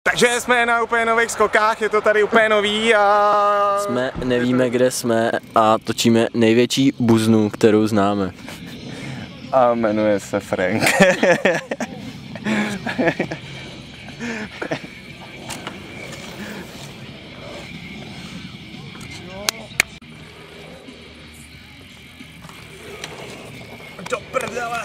Takže jsme na úplně nových skokách, je to tady úplně nový a... Nevíme, kde jsme a točíme největší buznu, kterou známe. A jmenuje se Frank. Do prdele!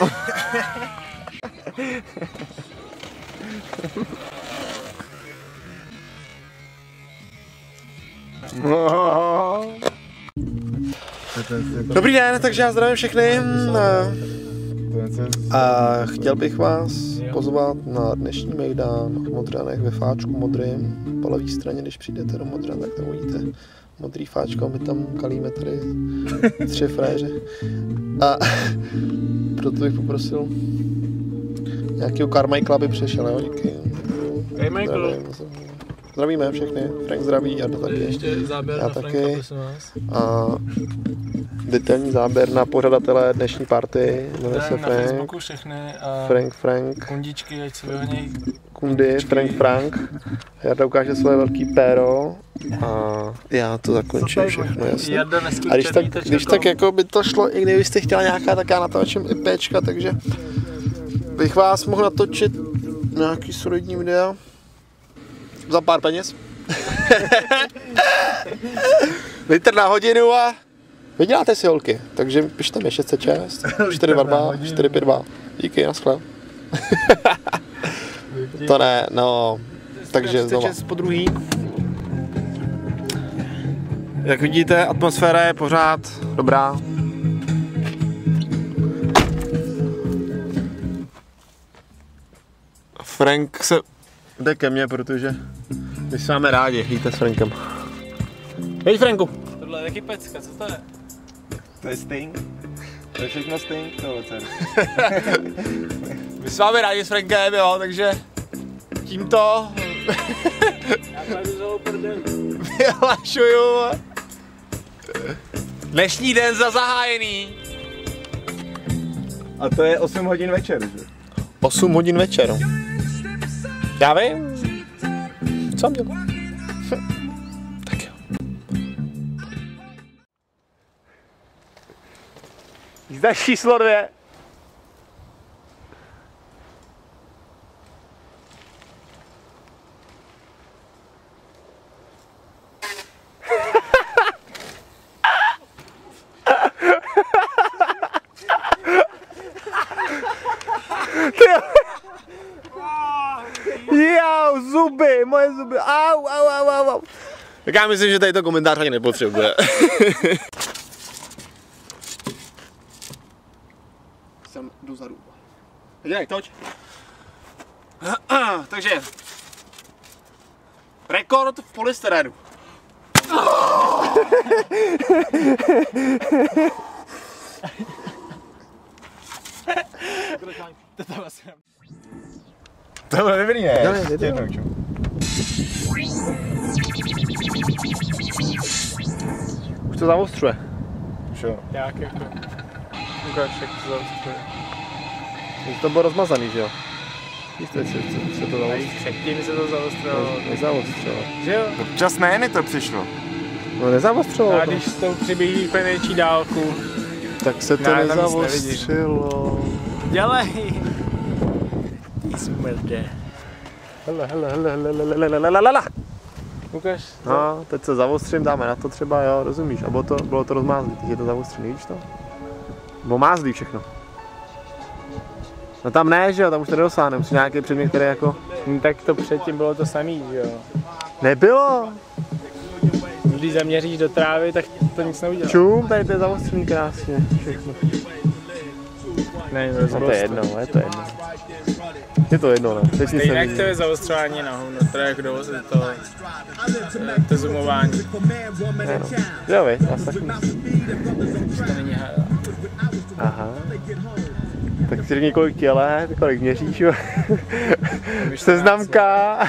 Dobrý den, takže já zdravím všechny a chtěl bych vás pozvat na dnešní mejdán v Modřanech ve fáčku modrým. Po levé straně, když přijdete do Modřan, tak tam uvidíte modrý fáčko, my tam kalíme tady 3 frajeři. A proto bych poprosil nějakýho Carmichaela, aby přišel, jo, díky. Hey Michael. Zdravíme všechny, Frank zdraví, Jarda taky. Ještě záběr já na taky. Franka, prosím vás. A detailní záběr na pořadatele dnešní party, jmenuje se Na Frank. Facebooku všechny a Frank. kundičky, ať se vyhonějí. Kundy, Frank. Jarda ukáže svoje velký péro a já to zakončím všechno, jasně. A když tak jako by to šlo, i kdybyste chtěla nějaká, tak já natočím i péčka, takže bych vás mohl natočit nějaký solidní video za pár peněz. Litr na hodinu a vyděláte si, holky, takže pište mi 606 422 452. Díky, naschle. To ne, no, takže znova. Po druhý. Jak vidíte, atmosféra je pořád dobrá. Frank se jde ke mně, protože my se máme rádi, jíte s Frankem. Hej Franku! Tohle je taky pecka, co to je? To je Sting. To je všechno Sting, tohle dceru. My se máme rádi s Frankem, jo, takže tímto vyhlašuju dnešní den za zahájený. A to je 8 hodin večer, že? 8 hodin večer. Já vím. Co mě? Tak jo. Jízda číslo 2. Jau, zuby, moje zuby, au. Tak já myslím, že tady to komentář ani nepotřebuje. Jsem dozadu. Dělej, toč. Takže rekord v polystyrenu. To bylo dobrý, ne? Už to zaostřuje. Čo? Jak jako? Ukáž, jak to zaostřuje. To bylo rozmazaný, že jo? Víte, co se to zaostřilo? Předtím se to zaostřilo. Nezaostřilo. Že jo? Občas ne, mi to přišlo. No nezaostřilo. A když s tou přibíjí úplně větší dálku. Tak se to nezaostřilo. Dělej! Ty smrde. Hele. Ukáž. No, teď se zaostřím, dáme na to třeba, jo, rozumíš? A bylo to rozmázlý, teď je to zaostřený, víš to? Bylo mázlý všechno. No tam ne, že jo, tam už to nedosáhne, musí nějaký předmět, který jako... No, tak to předtím bylo to samý, že jo? Nebylo! Když zaměříš do trávy, tak to nic neudělá. Čum, tady to je zaostřený krásně, všechno. Ne, no to je jedno, Je to jedno, ne? Teď nic jinak to je zaostřování na hovno, to je jak to zoomování. Jo, víš, já tak myslím. To není Aha. Tak si řekni, kolik tě let, kolik měříš, jo. Seznamka.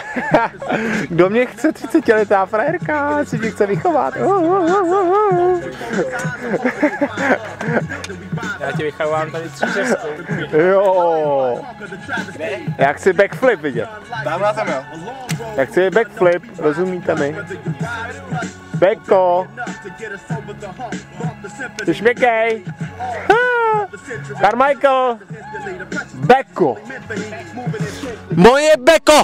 Kdo mě chce 30letá frérka, si mě chce vychovat. Já ti vychovám tady 3 Jo. Já chci backflip vidět. Tamhle tam jo. Já chci backflip, rozumíte mi? Beko. Jsi šměkej. Carmichael. Beko. Moje beko!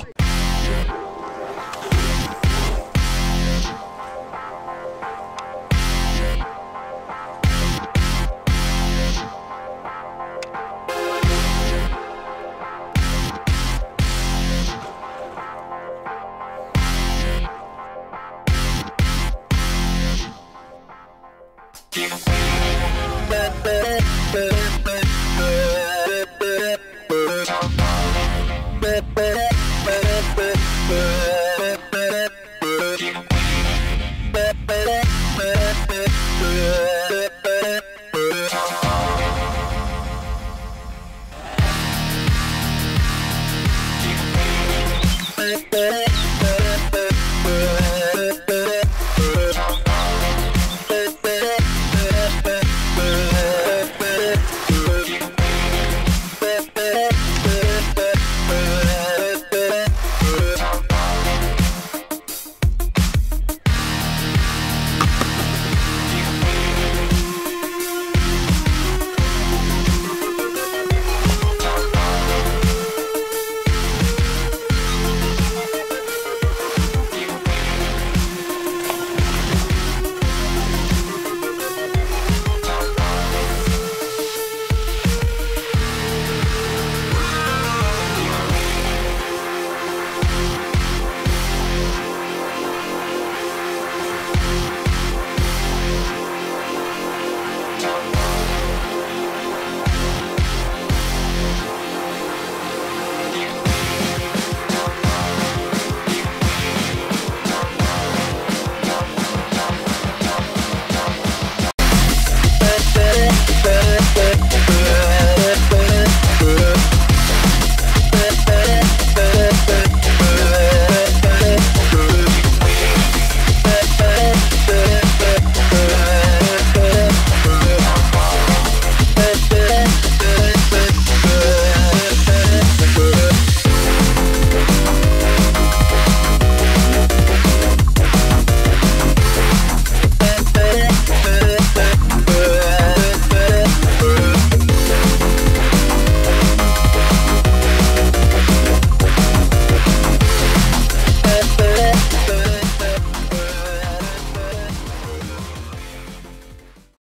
Bad, bad.